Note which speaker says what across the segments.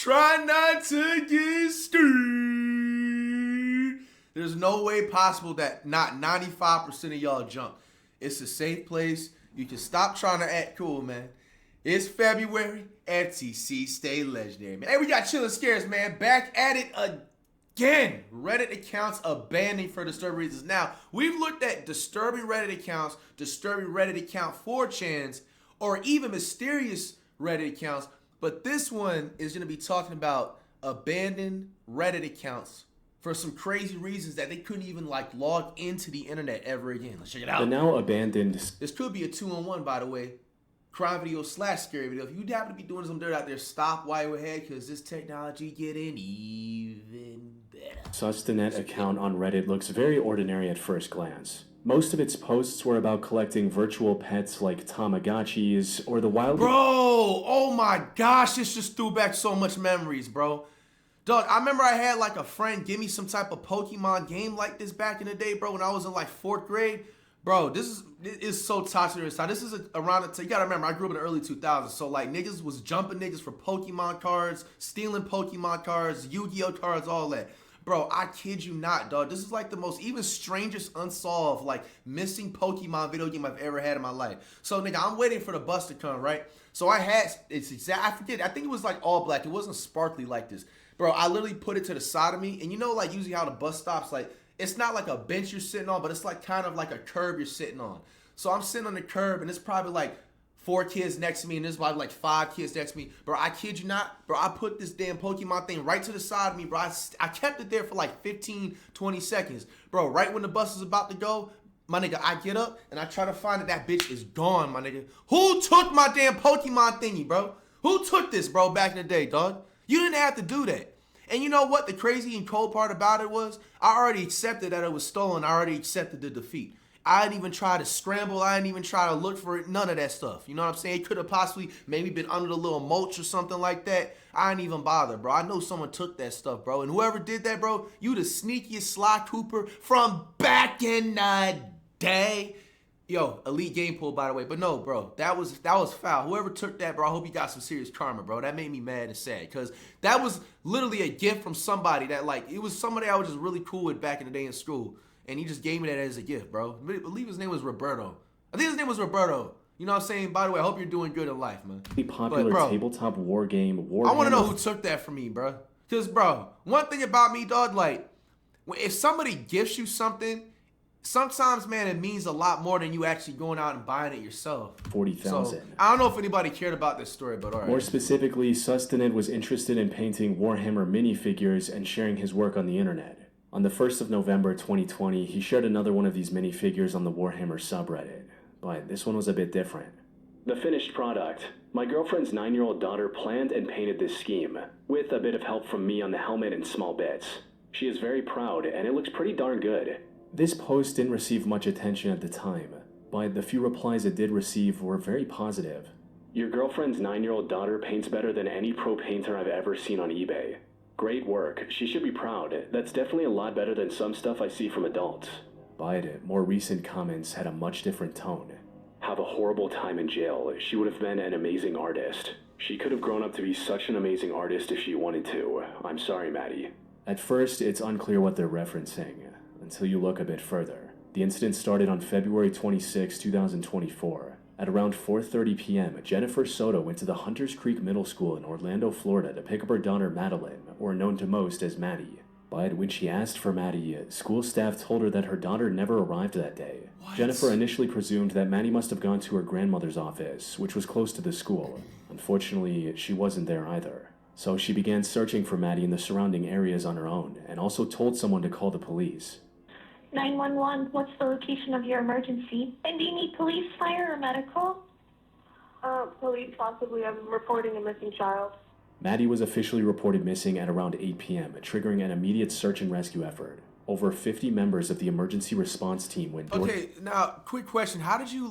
Speaker 1: Try not to get stirred. There's no way possible that not 95% of y'all jump. It's a safe place. You can stop trying to act cool, man. It's February. FTC stay legendary, man. Hey, we got Chillin' Scares, man. Back at it again. Reddit accounts abandoning for disturbing reasons. Now, we've looked at disturbing Reddit accounts, disturbing Reddit account 4chans, or even mysterious Reddit accounts. But this one is going to be talking about abandoned Reddit accounts for some crazy reasons that they couldn't even log into the internet ever again. Let's check it out.
Speaker 2: The now abandoned.
Speaker 1: This could be a 2-on-1, by the way. Crime video / scary video. If you happen to be doing some dirt out there, stop while you're ahead, because this technology getting even better.
Speaker 2: Sustanet account on Reddit looks very ordinary at first glance. Most of its posts were about collecting virtual pets like Tamagotchis or the wild...
Speaker 1: Bro, oh my gosh, this just threw back so much memories, bro. Dog, I remember I had a friend give me some type of Pokemon game like this back in the day, bro, when I was in 4th grade. Bro, this is so toxic inside. This is around the time, you gotta remember, I grew up in the early 2000s, so niggas was jumping niggas for Pokemon cards, stealing Pokemon cards, Yu-Gi-Oh cards, all that. Bro, I kid you not, dog. This is the most even strangest unsolved, missing Pokemon video game I've ever had in my life. So, nigga, I'm waiting for the bus to come, right? So I had, I forget, I think it was all black. It wasn't sparkly like this. Bro, I literally put it to the side of me, and usually how the bus stops, it's not like a bench you're sitting on, but it's kind of like a curb you're sitting on. So I'm sitting on the curb, and it's probably 4 kids next to me, and there's probably 5 kids next to me. Bro, I kid you not, bro, I put this damn Pokemon thing right to the side of me, bro. I kept it there for 15, 20 seconds. Bro, right when the bus is about to go, my nigga, I get up, and I try to find that bitch is gone, my nigga. Who took my damn Pokemon thingy, bro? Who took this, bro, back in the day, dog? You didn't have to do that. And you know what the crazy and cold part about it was? I already accepted that it was stolen. I already accepted the defeat. I didn't even try to scramble. I didn't even try to look for it. None of that stuff. You know what I'm saying? It could have possibly maybe been under the little mulch or something like that. I didn't even bother, bro. I know someone took that stuff, bro. And whoever did that, bro, you the sneakiest Sly Cooper from back in the day. Yo, elite game pool, by the way. But no, bro, that was foul. Whoever took that, bro, I hope you got some serious karma, bro. That made me mad and sad, because that was literally a gift from somebody that, it was somebody I was just really cool with back in the day in school, and he just gave me that as a gift, bro. I believe his name was Roberto. I think his name was Roberto. You know what I'm saying? By the way, I hope you're doing good in life, man.
Speaker 2: The popular tabletop war game,
Speaker 1: I want to know who took that from me, bro. Because, bro, one thing about me, dog, if somebody gifts you something, sometimes, man, it means a lot more than you actually going out and buying it yourself.
Speaker 2: 40,000.
Speaker 1: So, I don't know if anybody cared about this story, but all right.
Speaker 2: More specifically, Sustanet was interested in painting Warhammer minifigures and sharing his work on the internet. On the 1st of November 2020, he shared another one of these minifigures on the Warhammer subreddit. But this one was a bit different. The finished product. My girlfriend's 9-year-old daughter planned and painted this scheme, with a bit of help from me on the helmet and small bits. She is very proud, and it looks pretty darn good. This post didn't receive much attention at the time, but the few replies it did receive were very positive. Your girlfriend's 9-year-old daughter paints better than any pro painter I've ever seen on eBay. Great work. She should be proud. That's definitely a lot better than some stuff I see from adults. But more recent comments had a much different tone. Have a horrible time in jail. She would have been an amazing artist. She could have grown up to be such an amazing artist if she wanted to. I'm sorry, Maddie. At first, it's unclear what they're referencing, until you look a bit further. The incident started on February 26, 2024. At around 4:30 p.m., Jennifer Soto went to the Hunters Creek Middle School in Orlando, Florida to pick up her daughter Madeline, or known to most as Maddie. But when she asked for Maddie, school staff told her that her daughter never arrived that day. What? Jennifer initially presumed that Maddie must have gone to her grandmother's office, which was close to the school. Unfortunately, she wasn't there either. So she began searching for Maddie in the surrounding areas on her own, and also told someone to call the police.
Speaker 3: 911, what's the location of your emergency? And do you need police, fire, or medical?
Speaker 4: Police, possibly. I'm reporting a missing child.
Speaker 2: Maddie was officially reported missing at around 8 p.m., triggering an immediate search and rescue effort. Over 50 members of the emergency response team went door.
Speaker 1: Okay, now, quick question. How did you,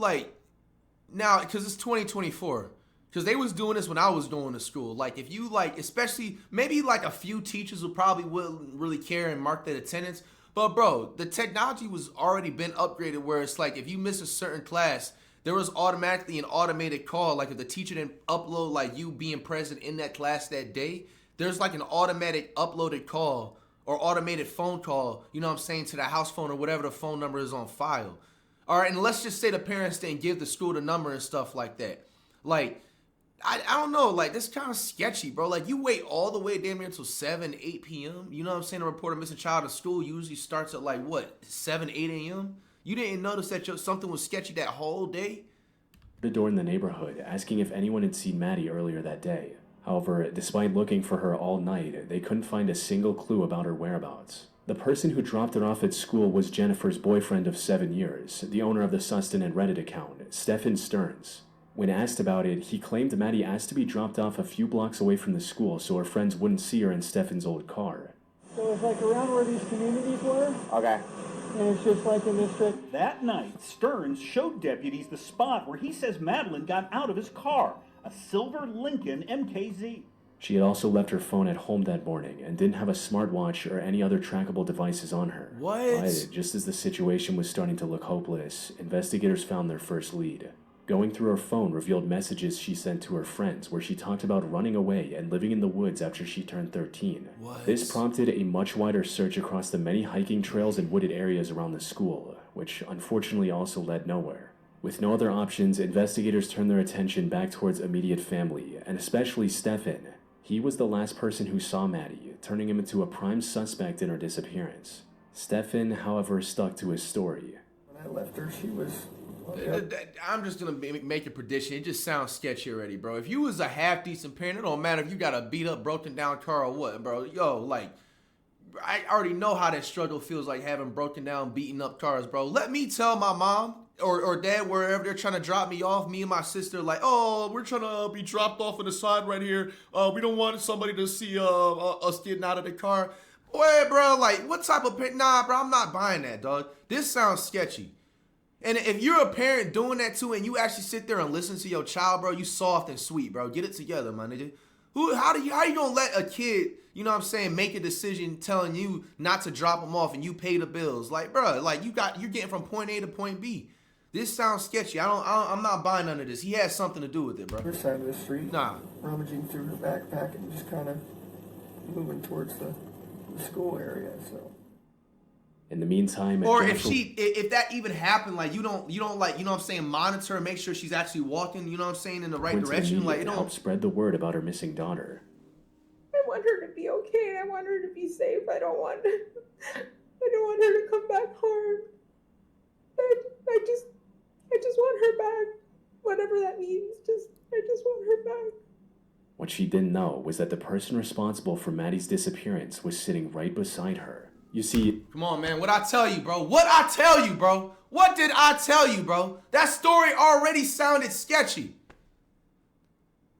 Speaker 1: now, because it's 2024, because they was doing this when I was going to school. If you, especially, maybe, a few teachers who probably wouldn't really care and mark that attendance. But, bro, the technology was already been upgraded where it's if you miss a certain class, there was automatically an automated call. If the teacher didn't upload, you being present in that class that day, there's like an automatic uploaded call or automated phone call, you know what I'm saying, to the house phone or whatever the phone number is on file. All right, and let's just say the parents didn't give the school the number and stuff like that. Like, I don't know, like, this kind of sketchy, bro. Like, you wait all the way damn near until 7, 8 p.m., you know what I'm saying, to report a missing child at school usually starts at, like, what, 7, 8 a.m.? You didn't notice that something was sketchy that whole day?
Speaker 2: The door in the neighborhood, asking if anyone had seen Maddie earlier that day. However, despite looking for her all night, they couldn't find a single clue about her whereabouts. The person who dropped her off at school was Jennifer's boyfriend of 7 years, the owner of the Sustenance Reddit account, Stephen Stearns. When asked about it, he claimed Maddie asked to be dropped off a few blocks away from the school so her friends wouldn't see her in Stephen's old car.
Speaker 5: So it's like around where these communities were?
Speaker 6: Okay.
Speaker 5: And it's just like in this strip.
Speaker 7: That night, Stearns showed deputies the spot where he says Madeline got out of his car, a silver Lincoln MKZ.
Speaker 2: She had also left her phone at home that morning and didn't have a smartwatch or any other trackable devices on her.
Speaker 1: What?
Speaker 2: But just as the situation was starting to look hopeless, investigators found their first lead. Going through her phone revealed messages she sent to her friends where she talked about running away and living in the woods after she turned 13.
Speaker 1: What?
Speaker 2: This prompted a much wider search across the many hiking trails and wooded areas around the school, which unfortunately also led nowhere. With no other options, investigators turned their attention back towards immediate family, and especially Stephen. He was the last person who saw Maddie, turning him into a prime suspect in her disappearance. Stephen, however, stuck to his story.
Speaker 5: When I left her, she was...
Speaker 1: I'm just gonna make a prediction. It just sounds sketchy already, bro. If you was a half-decent parent, it don't matter if you got a beat-up, broken-down car or what, bro. Yo, like, I already know how that struggle feels like having broken-down, beaten-up cars, bro. Let me tell my mom or dad, wherever they're trying to drop me off, me and my sister, like, oh, we're trying to be dropped off on the side right here. We don't want somebody to see us getting out of the car. Boy, bro, like, what type of... Nah, bro, I'm not buying that, dog. This sounds sketchy. And if you're a parent doing that too, and you actually sit there and listen to your child, bro, you soft and sweet, bro. Get it together, my nigga. How you gonna let a kid, you know what I'm saying, make a decision telling you not to drop them off and you pay the bills? Like, bro, like you're getting from point A to point B. This sounds sketchy. I'm not buying none of this. He has something to do with it, bro.
Speaker 5: Other side of the street.
Speaker 1: Nah.
Speaker 5: Rummaging through her backpack and just kind of moving towards the school area, so...
Speaker 2: In the meantime,
Speaker 1: or if that even happened, like you don't like, you know what I'm saying, monitor and make sure she's actually walking, you know what I'm saying, in the right direction. Like, it don't
Speaker 2: help spread the word about her missing daughter.
Speaker 4: I want her to be okay. I want her to be safe. I don't want her to come back harmed. I just want her back. Whatever that means. I just want her back.
Speaker 2: What she didn't know was that the person responsible for Maddie's disappearance was sitting right beside her. You see...
Speaker 1: Come on, man. What I tell you, bro? What I tell you, bro? What did I tell you, bro? That story already sounded sketchy.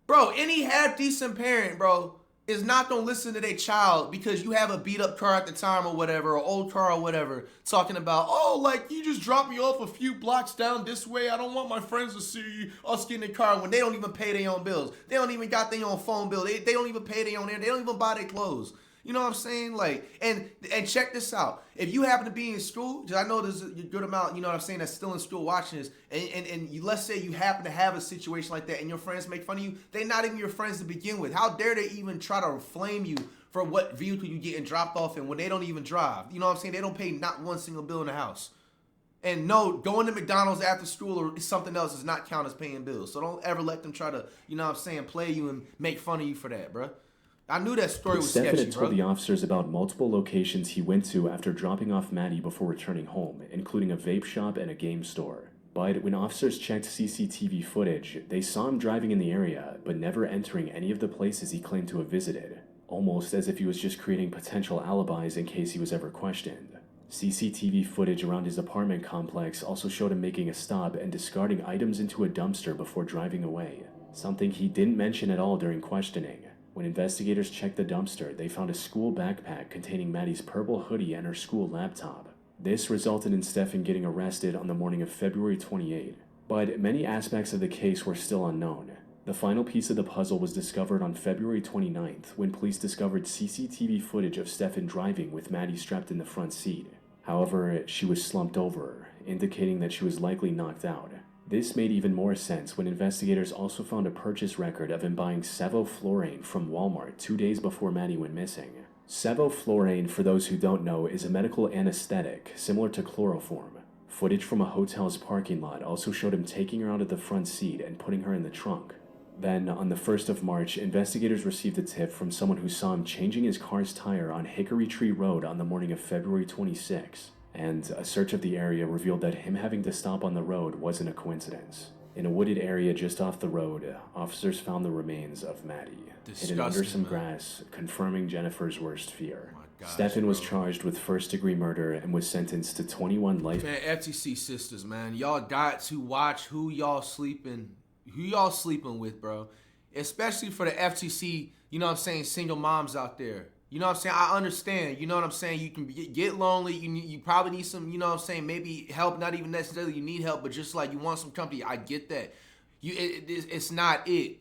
Speaker 1: Bro, any half-decent parent, bro, is not gonna listen to their child because you have a beat-up car at the time or whatever, or old car or whatever, talking about, oh, like, you just dropped me off a few blocks down this way. I don't want my friends to see us getting in the car when they don't even pay their own bills. They don't even got their own phone bill. They don't even pay their own air. They don't even buy their clothes. You know what I'm saying? Like, and check this out. If you happen to be in school, because I know there's a good amount, you know what I'm saying, that's still in school watching this, and you, let's say you happen to have a situation like that and your friends make fun of you, they're not even your friends to begin with. How dare they even try to flame you for what vehicle you getting dropped off in when they don't even drive? You know what I'm saying? They don't pay not one single bill in the house. And no, going to McDonald's after school or something else does not count as paying bills. So don't ever let them try to, you know what I'm saying, play you and make fun of you for that, bro. I knew that story was sketchy, bro.
Speaker 2: Stephen told the officers about multiple locations he went to after dropping off Maddie before returning home, including a vape shop and a game store. But when officers checked CCTV footage, they saw him driving in the area, but never entering any of the places he claimed to have visited, almost as if he was just creating potential alibis in case he was ever questioned. CCTV footage around his apartment complex also showed him making a stop and discarding items into a dumpster before driving away, something he didn't mention at all during questioning. When investigators checked the dumpster, they found a school backpack containing Maddie's purple hoodie and her school laptop. This resulted in Stephen getting arrested on the morning of February 28. But many aspects of the case were still unknown. The final piece of the puzzle was discovered on February 29th when police discovered CCTV footage of Stephen driving with Maddie strapped in the front seat. However, she was slumped over, indicating that she was likely knocked out. This made even more sense when investigators also found a purchase record of him buying sevoflurane from Walmart 2 days before Maddie went missing. Sevoflurane, for those who don't know, is a medical anesthetic similar to chloroform. Footage from a hotel's parking lot also showed him taking her out of the front seat and putting her in the trunk. Then, on the 1st of March, investigators received a tip from someone who saw him changing his car's tire on Hickory Tree Road on the morning of February 26, and a search of the area revealed that him having to stop on the road wasn't a coincidence. In a wooded area just off the road, officers found the remains of Maddie, hidden under some grass, confirming Jennifer's worst fear. Stefan was charged with first-degree murder and was sentenced to 21 life.
Speaker 1: Man, FTC sisters, man, y'all got to watch who y'all sleeping with, bro. Especially for the FTC, you know what I'm saying, single moms out there. You know what I'm saying? I understand. You know what I'm saying? You can get lonely. You probably need some, you know what I'm saying, maybe help. Not even necessarily you need help, but just like you want some company. I get that. It's not it.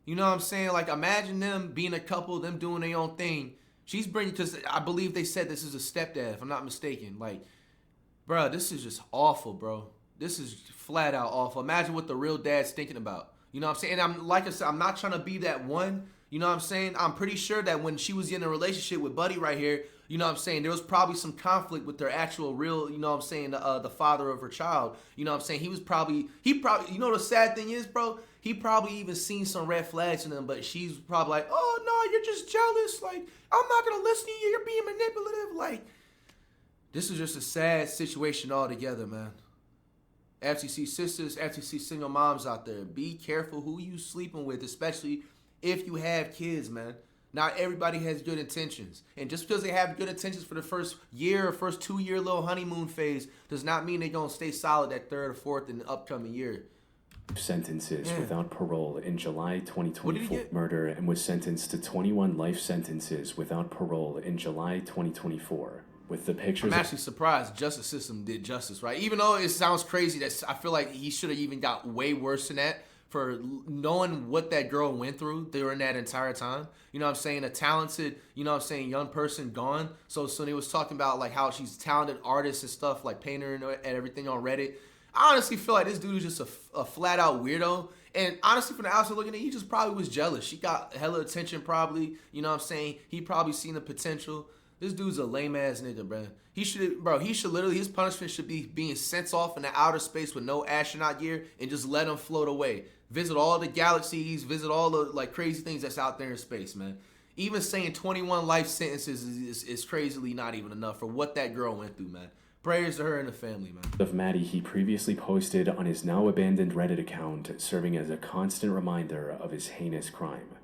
Speaker 1: You know what I'm saying? Like, imagine them being a couple, them doing their own thing. She's bringing, because I believe they said this is a stepdad, if I'm not mistaken. Like, bro, this is just awful, bro. This is flat out awful. Imagine what the real dad's thinking about. You know what I'm saying? And like I said, I'm not trying to be that one. You know what I'm saying? I'm pretty sure that when she was in a relationship with Buddy right here, you know what I'm saying, there was probably some conflict with their actual real, you know what I'm saying, the father of her child. You know what I'm saying? He probably, you know the sad thing is, bro? He probably even seen some red flags in them, but she's probably like, oh, no, you're just jealous. Like, I'm not going to listen to you. You're being manipulative. Like, this is just a sad situation altogether, man. FTC sisters, FTC single moms out there, be careful who you sleeping with, especially if you have kids, man. Not everybody has good intentions. And just because they have good intentions for the first year or first 2-year little honeymoon phase does not mean they're going to stay solid that third or fourth in the upcoming year.
Speaker 2: Sentences without parole in July 2024 murder and was sentenced to 21 life sentences without parole in July 2024. With the pictures,
Speaker 1: I'm actually surprised justice system did justice, right? Even though it sounds crazy, that I feel like he should have even got way worse than that for knowing what that girl went through during that entire time. You know what I'm saying? A talented, you know what I'm saying, young person gone. So they was talking about like how she's a talented artist and stuff, like painter and everything on Reddit. I honestly feel like this dude is just a flat out weirdo. And honestly, from the outside looking at it, he just probably was jealous. She got hella attention probably. You know what I'm saying? He probably seen the potential. This dude's a lame ass nigga, bro. He should literally, his punishment should be being sent off into outer space with no astronaut gear and just let him float away. Visit all the galaxies, visit all the like crazy things that's out there in space, man. Even saying 21 life sentences is crazily not even enough for what that girl went through, man. Prayers to her and the family, man.
Speaker 2: Of Maddie, he previously posted on his now abandoned Reddit account, serving as a constant reminder of his heinous crime.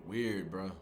Speaker 1: Weird, bro.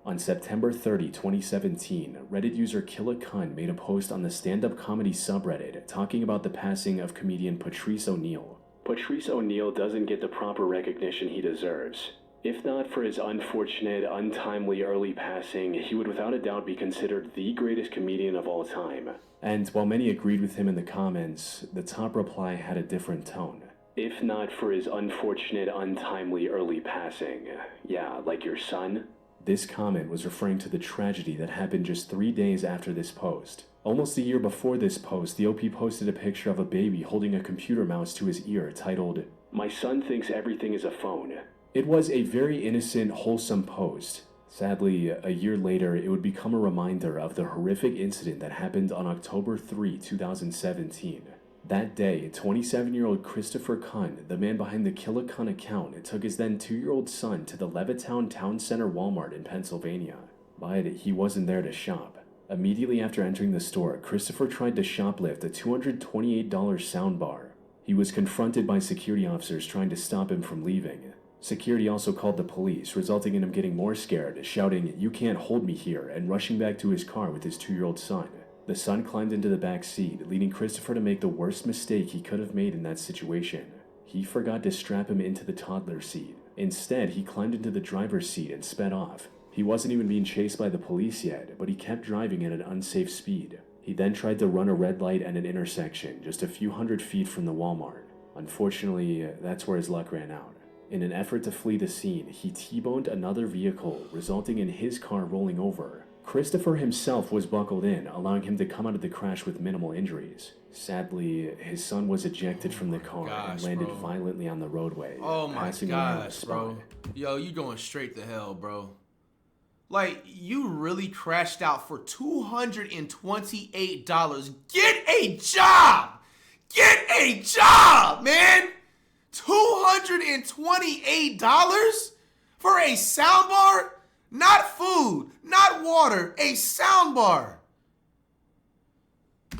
Speaker 2: On September 30, 2017, Reddit user KillaKuhn made a post on the stand-up comedy subreddit talking about the passing of comedian Patrice O'Neal. Patrice O'Neal doesn't get the proper recognition he deserves. If not for his unfortunate, untimely early passing, he would without a doubt be considered the greatest comedian of all time. And while many agreed with him in the comments, the top reply had a different tone. If not for his unfortunate, untimely early passing. Yeah, like your son? This comment was referring to the tragedy that happened just 3 days after this post. Almost a year before this post, the OP posted a picture of a baby holding a computer mouse to his ear titled, "My son thinks everything is a phone." It was a very innocent, wholesome post. Sadly, a year later, it would become a reminder of the horrific incident that happened on October 3, 2017. That day, 27-year-old Christopher Kuhn, the man behind the KillaKuhn account, took his then 2-year-old son to the Levittown Town Center Walmart in Pennsylvania. But he wasn't there to shop. Immediately after entering the store, Christopher tried to shoplift a $228 soundbar. He was confronted by security officers trying to stop him from leaving. Security also called the police, resulting in him getting more scared, shouting, "You can't hold me here," and rushing back to his car with his 2-year-old son. The son climbed into the back seat, leading Christopher to make the worst mistake he could have made in that situation. He forgot to strap him into the toddler seat. Instead, he climbed into the driver's seat and sped off. He wasn't even being chased by the police yet, but he kept driving at an unsafe speed. He then tried to run a red light at an intersection just a few hundred feet from the Walmart. Unfortunately, that's where his luck ran out. In an effort to flee the scene, he T-boned another vehicle, resulting in his car rolling over. Christopher himself was buckled in, allowing him to come out of the crash with minimal injuries. Sadly, his son was ejected from the car and landed violently on the roadway, passing away on the spot.
Speaker 1: Bro. Yo, you going straight to hell, bro. Like, you really crashed out for $228. Get a job! Get a job, man! $228 for a soundbar? Not food, not water, a soundbar.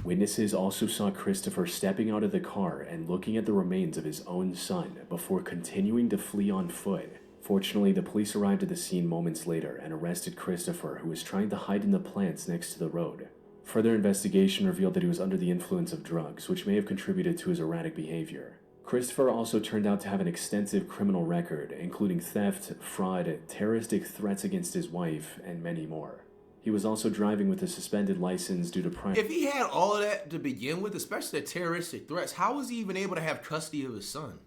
Speaker 2: Witnesses also saw Christopher stepping out of the car and looking at the remains of his own son before continuing to flee on foot. Fortunately, the police arrived at the scene moments later and arrested Christopher, who was trying to hide in the plants next to the road. Further investigation revealed that he was under the influence of drugs, which may have contributed to his erratic behavior. Christopher also turned out to have an extensive criminal record, including theft, fraud, terroristic threats against his wife, and many more. He was also driving with a suspended license due to prior...
Speaker 1: If he had all of that to begin with, especially the terroristic threats, how was he even able to have custody of his son?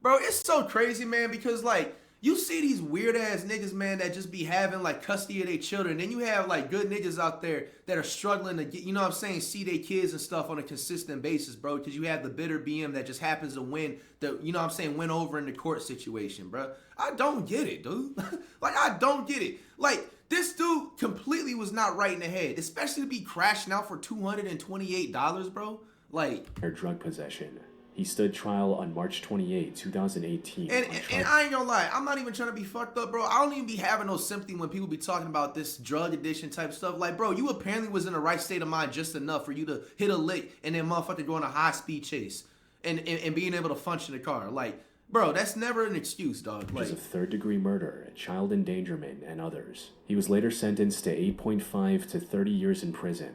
Speaker 1: Bro, it's so crazy, man, because, like, you see these weird-ass niggas, man, that just be having, like, custody of their children. Then you have, like, good niggas out there that are struggling to get, you know what I'm saying, see their kids and stuff on a consistent basis, bro, because you have the bitter BM that just happens to win, the, you know what I'm saying, win over in the court situation, bro. I don't get it, dude. Like, I don't get it. Like, this dude completely was not right in the head, especially to be crashing out for $228, bro. Like...
Speaker 2: drug possession. He stood trial on March 28, 2018.
Speaker 1: And I ain't gonna lie, I'm not even trying to be fucked up, bro. I don't even be having no sympathy when people be talking about this drug addiction type stuff. Like, bro, you apparently was in the right state of mind just enough for you to hit a lick and then motherfucker go on a high-speed chase and being able to function the car. Like, bro, that's never an excuse, dog. Like,
Speaker 2: of third-degree murder, child endangerment, and others. He was later sentenced to 8.5 to 30 years in prison.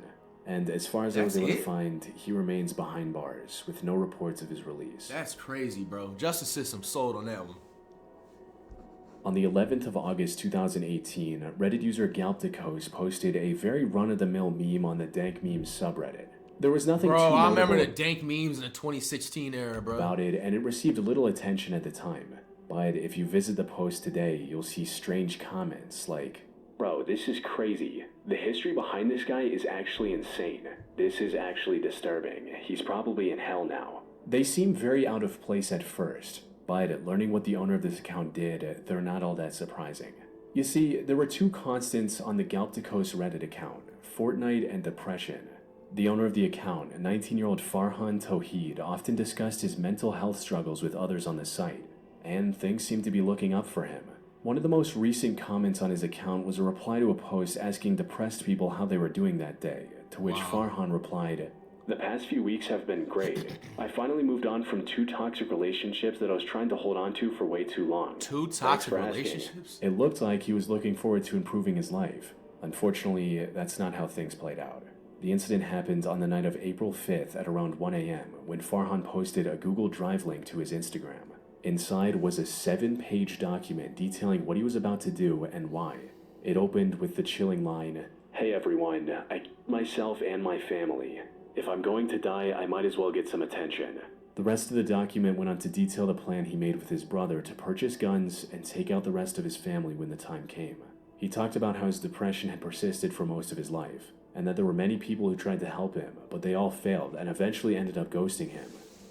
Speaker 2: And as far as I was able to find, he remains behind bars, with no reports of his release.
Speaker 1: That's crazy, bro. Justice system sold on that one.
Speaker 2: On the 11th of August 2018, Reddit user Galpticos posted a very run-of-the-mill meme on the Dank Memes subreddit. There was nothing
Speaker 1: bro, I remember the dank memes in the 2016 era, bro.
Speaker 2: About it, and it received little attention at the time. But if you visit the post today, you'll see strange comments like, "Bro, this is crazy. The history behind this guy is actually insane. This is actually disturbing. He's probably in hell now." They seem very out of place at first, but learning what the owner of this account did, they're not all that surprising. You see, there were two constants on the Galpticos Reddit account, Fortnite and depression. The owner of the account, a 19-year-old Farhan Tohed, often discussed his mental health struggles with others on the site, and things seemed to be looking up for him. One of the most recent comments on his account was a reply to a post asking depressed people how they were doing that day, to which Farhan replied, "The past few weeks have been great. I finally moved on from 2 toxic relationships that I was trying to hold on to for way too long."
Speaker 1: 2 toxic relationships?
Speaker 2: It looked like he was looking forward to improving his life. Unfortunately, that's not how things played out. The incident happened on the night of April 5th at around 1 a.m. when Farhan posted a Google Drive link to his Instagram. Inside was a 7-page document detailing what he was about to do and why. It opened with the chilling line, "Hey everyone, I myself and my family. If I'm going to die, I might as well get some attention." The rest of the document went on to detail the plan he made with his brother to purchase guns and take out the rest of his family when the time came. He talked about how his depression had persisted for most of his life, and that there were many people who tried to help him, but they all failed and eventually ended up ghosting him.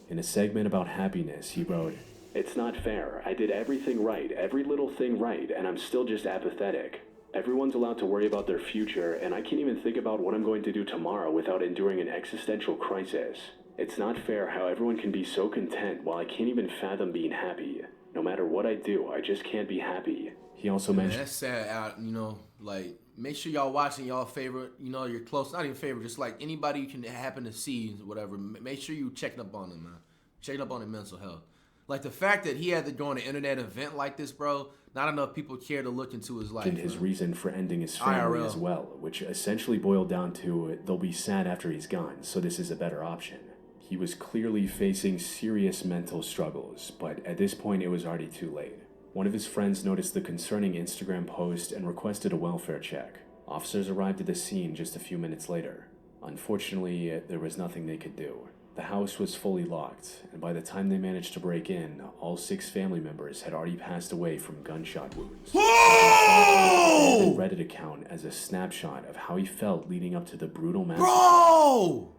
Speaker 2: In a segment about happiness, he wrote, "It's not fair. I did everything right, every little thing right, and I'm still just apathetic. Everyone's allowed to worry about their future, and I can't even think about what I'm going to do tomorrow without enduring an existential crisis. It's not fair how everyone can be so content while I can't even fathom being happy. No matter what I do, I just can't be happy." He also mentioned...
Speaker 1: That's sad, you know, like, make sure y'all watching y'all favorite, you know, your close, not even favorite, just like anybody you can happen to see, whatever. Make sure you checking up on them, man. Checking up on their mental health. Like, the fact that he had to go on an internet event like this, bro, not enough people care to look into his life.
Speaker 2: And his reason for ending his family as well, which essentially boiled down to, they'll be sad after he's gone, so this is a better option. He was clearly facing serious mental struggles, but at this point it was already too late. One of his friends noticed the concerning Instagram post and requested a welfare check. Officers arrived at the scene just a few minutes later. Unfortunately, there was nothing they could do. The house was fully locked, and by the time they managed to break in, all 6 family members had already passed away from gunshot wounds.
Speaker 1: Whoa!
Speaker 2: An Reddit account as a snapshot of how he felt leading up to the brutal massacre.
Speaker 1: Bro!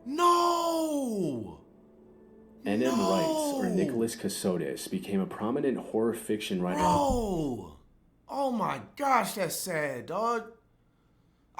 Speaker 1: No!
Speaker 2: N.M.
Speaker 1: No!
Speaker 2: Wrights, or Nicholas Casotus, became a prominent horror fiction writer.
Speaker 1: Bro! Oh my gosh, that's sad, dog.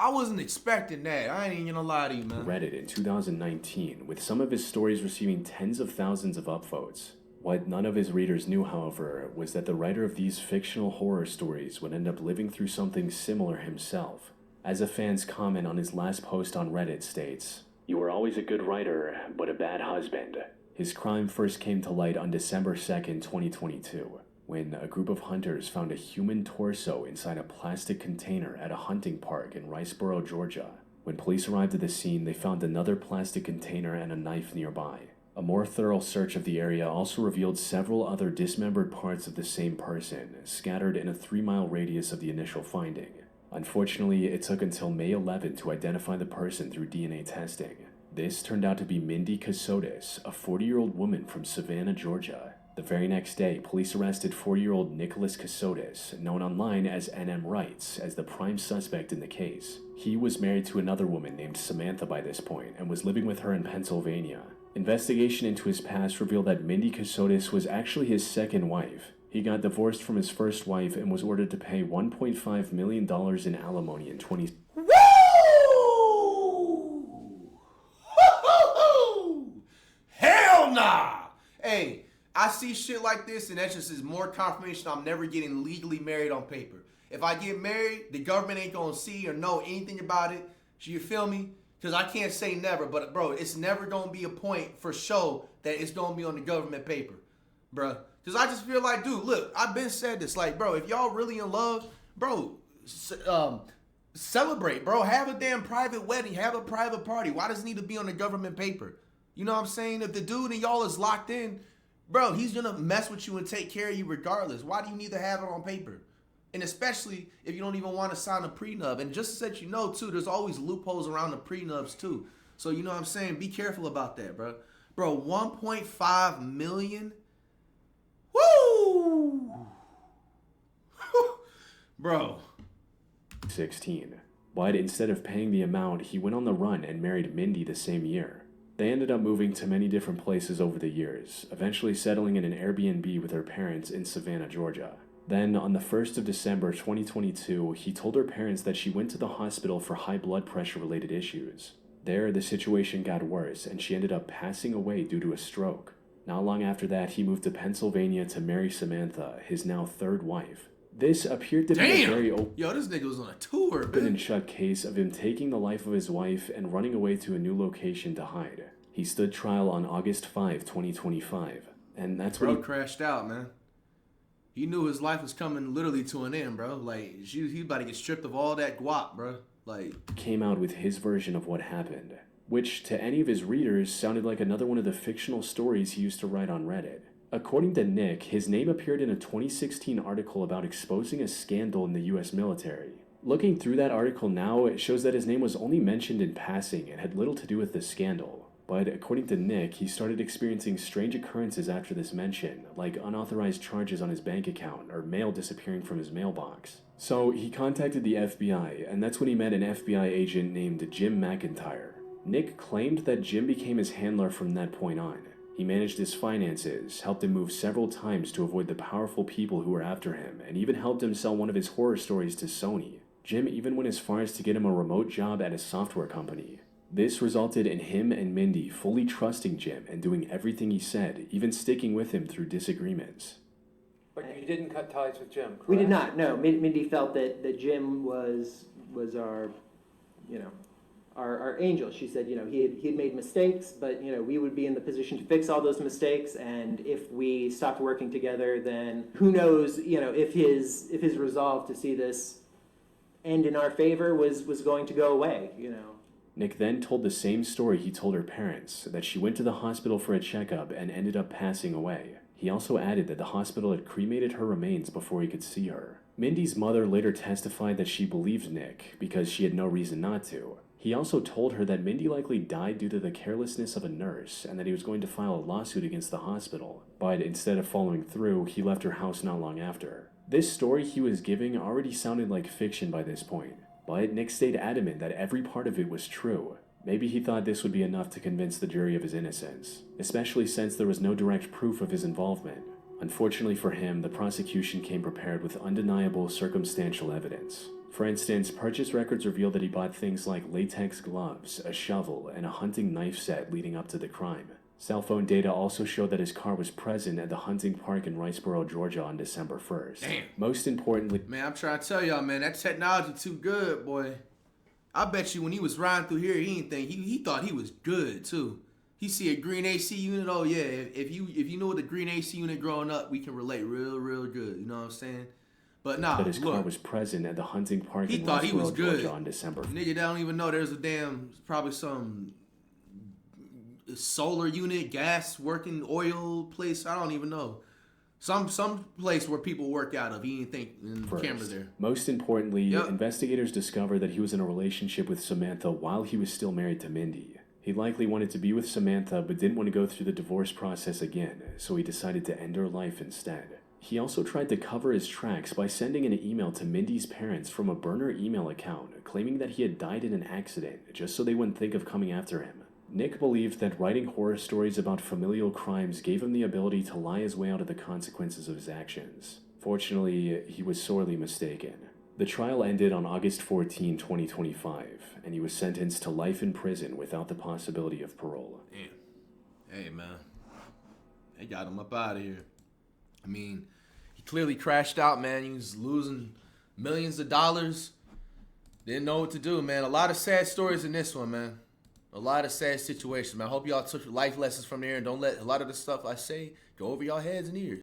Speaker 1: I wasn't expecting that. I ain't even gonna lie to you, man.
Speaker 2: Reddit in 2019, with some of his stories receiving tens of thousands of upvotes. What none of his readers knew, however, was that the writer of these fictional horror stories would end up living through something similar himself. As a fan's comment on his last post on Reddit states, "You were always a good writer, but a bad husband." His crime first came to light on December 2nd, 2022, when a group of hunters found a human torso inside a plastic container at a hunting park in Riceboro, Georgia. When police arrived at the scene, they found another plastic container and a knife nearby. A more thorough search of the area also revealed several other dismembered parts of the same person, scattered in a 3-mile radius of the initial finding. Unfortunately, it took until May 11 to identify the person through DNA testing. This turned out to be Mindy Casotus, a 40-year-old woman from Savannah, Georgia. The very next day, police arrested 4-year-old Nicholas Casotus, known online as N.M. Wrights, as the prime suspect in the case. He was married to another woman named Samantha by this point and was living with her in Pennsylvania. Investigation into his past revealed that Mindy Casotus was actually his second wife. He got divorced from his first wife and was ordered to pay $1.5 million in alimony in 20...
Speaker 1: Woo! Hell nah! Hey, I see shit like this, and that just is more confirmation I'm never getting legally married on paper. If I get married, the government ain't gonna see or know anything about it. So you feel me? Because I can't say never, but bro, it's never gonna be a point for show that it's gonna be on the government paper, bro. Because I just feel like, dude, look, I've been said this, like, bro, if y'all really in love, bro, celebrate, bro. Have a damn private wedding, have a private party. Why does it need to be on the government paper? You know what I'm saying? If the dude and y'all is locked in, bro, he's gonna mess with you and take care of you regardless. Why do you need to have it on paper? And especially if you don't even want to sign a prenup. And just to let you know, too, there's always loopholes around the prenups, too. So, you know what I'm saying? Be careful about that, bro. Bro, 1.5 million? Woo! Bro.
Speaker 2: 16. But instead of paying the amount, he went on the run and married Mindy the same year. They ended up moving to many different places over the years, eventually settling in an Airbnb with her parents in Savannah, Georgia. Then, on the 1st of December 2022, he told her parents that she went to the hospital for high blood pressure related issues. There, the situation got worse, and she ended up passing away due to a stroke. Not long after that, he moved to Pennsylvania to marry Samantha, his now 3rd wife. This appeared to be a very
Speaker 1: Yo, this nigga was on a tour,
Speaker 2: open
Speaker 1: man.
Speaker 2: and shut case of him taking the life of his wife and running away to a new location to hide. He stood trial on August 5, 2025, and that's when
Speaker 1: Bro crashed out, man. He knew his life was coming literally to an end, bro. Like, he about to get stripped of all that guap, bro. Like,
Speaker 2: came out with his version of what happened, which to any of his readers sounded like another one of the fictional stories he used to write on Reddit. According to Nick, his name appeared in a 2016 article about exposing a scandal in the US military. Looking through that article now, it shows that his name was only mentioned in passing and had little to do with the scandal. But according to Nick, he started experiencing strange occurrences after this mention, like unauthorized charges on his bank account or mail disappearing from his mailbox. So he contacted the FBI, and that's when he met an FBI agent named Jim McIntyre. Nick claimed that Jim became his handler from that point on. He managed his finances, helped him move several times to avoid the powerful people who were after him, and even helped him sell one of his horror stories to Sony. Jim even went as far as to get him a remote job at a software company. This resulted in him and Mindy fully trusting Jim and doing everything he said, even sticking with him through disagreements.
Speaker 6: But you didn't cut ties with Jim, correct?
Speaker 8: We did not, no. Mindy felt that Jim was our, our angel. She said, he had made mistakes, but, we would be in the position to fix all those mistakes, and if we stopped working together, then who knows, if his resolve to see this end in our favor was going to go away,
Speaker 2: Nick then told the same story he told her parents, that she went to the hospital for a checkup and ended up passing away. He also added that the hospital had cremated her remains before he could see her. Mindy's mother later testified that she believed Nick because she had no reason not to. He also told her that Mindy likely died due to the carelessness of a nurse and that he was going to file a lawsuit against the hospital, but instead of following through, he left her house not long after. This story he was giving already sounded like fiction by this point, but Nick stayed adamant that every part of it was true. Maybe he thought this would be enough to convince the jury of his innocence, especially since there was no direct proof of his involvement. Unfortunately for him, the prosecution came prepared with undeniable circumstantial evidence. For instance, purchase records revealed that he bought things like latex gloves, a shovel, and a hunting knife set leading up to the crime. Cell phone data also showed that his car was present at the hunting park in Riceboro, Georgia on December 1st.
Speaker 1: Damn.
Speaker 2: Most importantly,
Speaker 1: Man, I'm trying to tell y'all, man, that technology too good, boy. I bet you when he was riding through here, he didn't think he thought he was good too. He see a green AC unit. Oh yeah, if you know the green AC unit growing up, we can relate real good. You know what I'm saying? But nah,
Speaker 2: that his car
Speaker 1: look,
Speaker 2: was present at the hunting park
Speaker 1: he
Speaker 2: in
Speaker 1: thought he was
Speaker 2: Riceboro,
Speaker 1: good.
Speaker 2: Georgia on December 1st.
Speaker 1: Nigga, they don't even know there's a damn probably some solar unit, gas working oil place. I don't even know. Some place where people work out of. He didn't think in camera there.
Speaker 2: Most importantly, investigators discovered that he was in a relationship with Samantha while he was still married to Mindy. He likely wanted to be with Samantha but didn't want to go through the divorce process again, so he decided to end her life instead. He also tried to cover his tracks by sending an email to Mindy's parents from a burner email account, claiming that he had died in an accident, just so they wouldn't think of coming after him. Nick believed that writing horror stories about familial crimes gave him the ability to lie his way out of the consequences of his actions. Fortunately, he was sorely mistaken. The trial ended on August 14, 2025, and he was sentenced to life in prison without the possibility of parole.
Speaker 1: Damn. Hey, man. They got him up out of here. I mean, he clearly crashed out, man. He was losing millions of dollars. Didn't know what to do, man. A lot of sad stories in this one, man. A lot of sad situations, man. I hope y'all took life lessons from there and don't let a lot of the stuff I say go over y'all heads and ears.